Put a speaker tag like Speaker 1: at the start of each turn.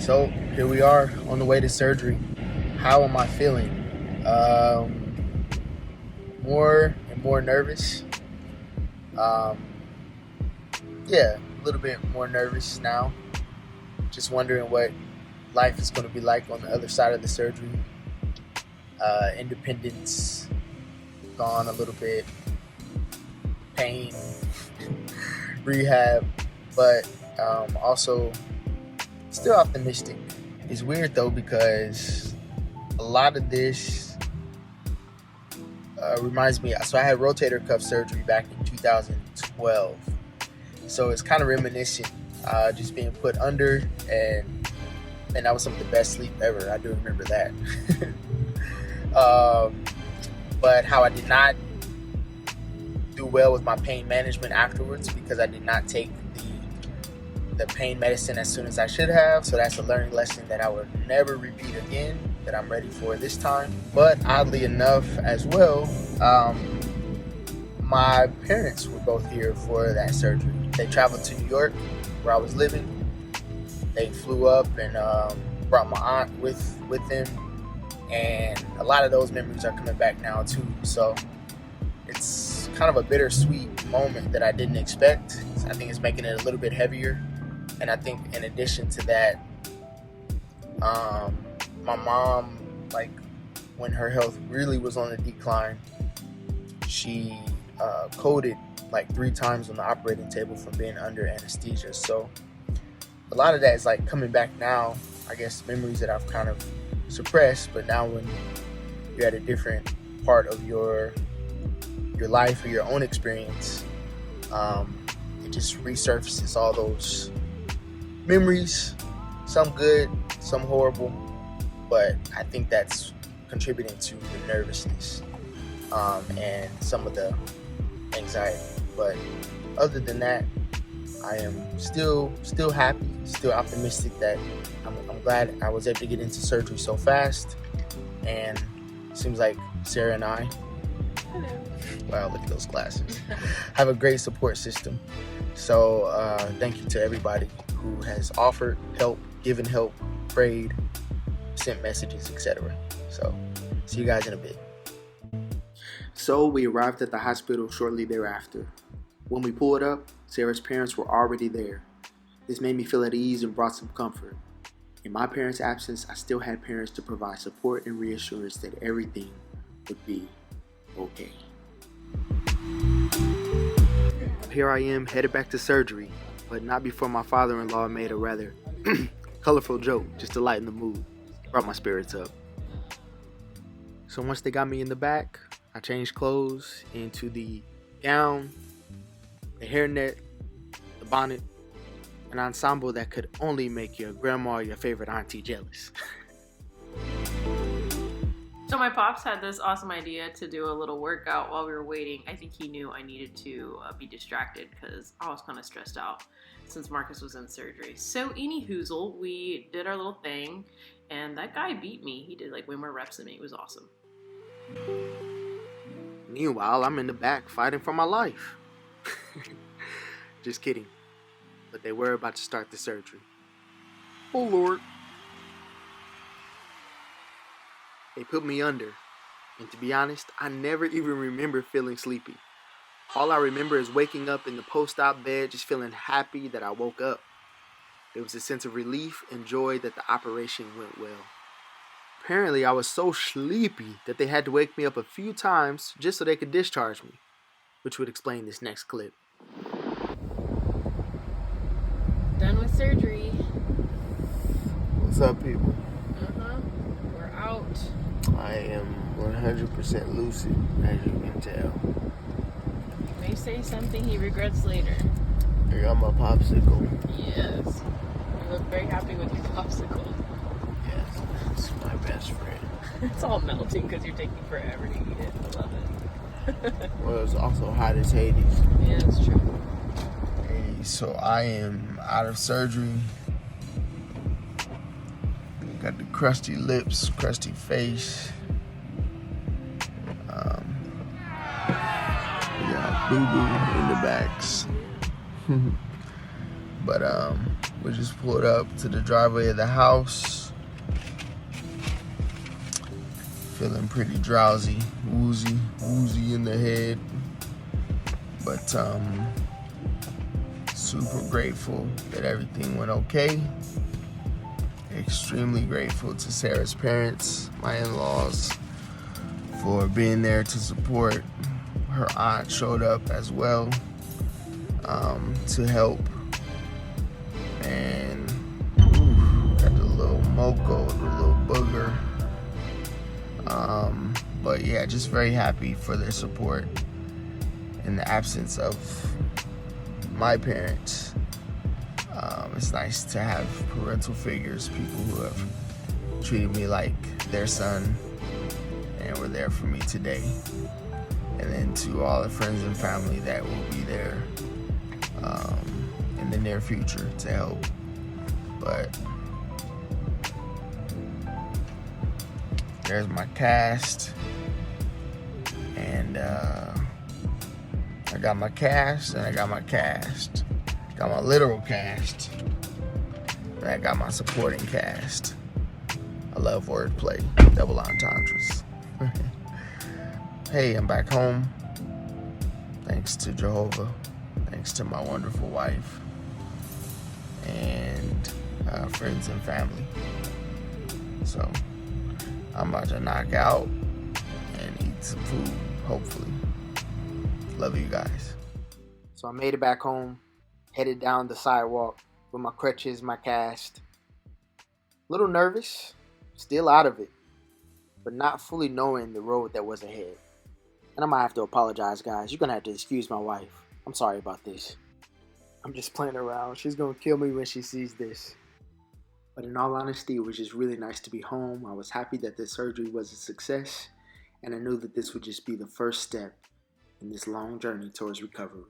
Speaker 1: So here we are on the way to surgery. How am I feeling? More and more nervous. Yeah, a little bit more nervous now. Just wondering what life is going to be like on the other side of the surgery. Independence gone a little bit. Pain, rehab, but also still optimistic. It's weird though because a lot of this reminds me. So I had rotator cuff surgery back in 2012. So it's kind of reminiscent, just being put under, and that was some of the best sleep ever. I do remember that. But how I did not do well with my pain management afterwards because I did not take the pain medicine as soon as I should have. So that's a learning lesson that I would never repeat again, that I'm ready for this time. But oddly enough as well, my parents were both here for that surgery. They traveled to New York where I was living. They flew up and brought my aunt with them. And a lot of those memories are coming back now too. So it's kind of a bittersweet moment that I didn't expect. I think it's making it a little bit heavier. And I think in addition to that, my mom, like when her health really was on the decline, she coded like 3 times on the operating table from being under anesthesia. So a lot of that is like coming back now. I guess memories that I've kind of suppressed, but now when you're at a different part of your life or your own experience, it just resurfaces all those memories, some good, some horrible, but I think that's contributing to the nervousness and some of the anxiety. But other than that, I am still happy, still optimistic that I'm glad I was able to get into surgery so fast. And it seems like Sarah and I, wow, look at those glasses, have a great support system. So thank you to everybody who has offered help, given help, prayed, sent messages, etc. So see you guys in a bit. So we arrived at the hospital shortly thereafter. When we pulled up, Sarah's parents were already there. This made me feel at ease and brought some comfort. In my parents' absence, I still had parents to provide support and reassurance that everything would be okay. Here I am, headed back to surgery, but not before my father-in-law made a rather colorful joke just to lighten the mood. Brought my spirits up. So once they got me in the back, I changed clothes into the gown, the hairnet, the bonnet, an ensemble that could only make your grandma or your favorite auntie jealous.
Speaker 2: So my pops had this awesome idea to do a little workout while we were waiting. I think he knew I needed to be distracted because I was kind of stressed out since Marcus was in surgery. So any hoozle, we did our little thing, and that guy beat me. He did like way more reps than me. It was awesome.
Speaker 1: Meanwhile, I'm in the back fighting for my life. Just kidding. But they were about to start the surgery. Oh Lord. They put me under. And to be honest, I never even remember feeling sleepy. All I remember is waking up in the post-op bed just feeling happy that I woke up. There was a sense of relief and joy that the operation went well. Apparently, I was so sleepy that they had to wake me up a few times just so they could discharge me, which would explain this next clip.
Speaker 2: Done with surgery.
Speaker 1: What's up, people?
Speaker 2: We're out.
Speaker 1: I am 100% lucid, as you can tell.
Speaker 2: He may say something he regrets later.
Speaker 1: I got my popsicle.
Speaker 2: Yes. You look very happy with your popsicle.
Speaker 1: Yes, it's my best friend.
Speaker 2: It's all melting because you're taking forever to eat it. I love it.
Speaker 1: Well, it's also hot as Hades.
Speaker 2: Yeah, that's true.
Speaker 1: Hey, so I am out of surgery. Got the crusty lips, crusty face. We got boo-boo in the backs. But we just pulled up to the driveway of the house. Feeling pretty drowsy, woozy in the head. But super grateful that everything went okay. Extremely grateful to Sarah's parents, my in-laws, for being there to support. Her aunt showed up as well to help. And got the little moco, the little booger. But yeah, just very happy for their support in the absence of my parents. It's nice to have parental figures, people who have treated me like their son and were there for me today. And then to all the friends and family that will be there in the near future to help. But there's my cast, and I got my cast, and I got my cast. Got my literal cast, and I got my supporting cast. I love wordplay, double entendres. Hey, I'm back home. Thanks to Jehovah. Thanks to my wonderful wife and friends and family. So I'm about to knock out and eat some food, hopefully. Love you guys. So I made it back home, headed down the sidewalk with my crutches, my cast. A little nervous, still out of it, but not fully knowing the road that was ahead. And I might have to apologize, guys. You're gonna have to excuse my wife. I'm sorry about this. I'm just playing around. She's gonna kill me when she sees this. But in all honesty, it was just really nice to be home. I was happy that the surgery was a success, and I knew that this would just be the first step in this long journey towards recovery.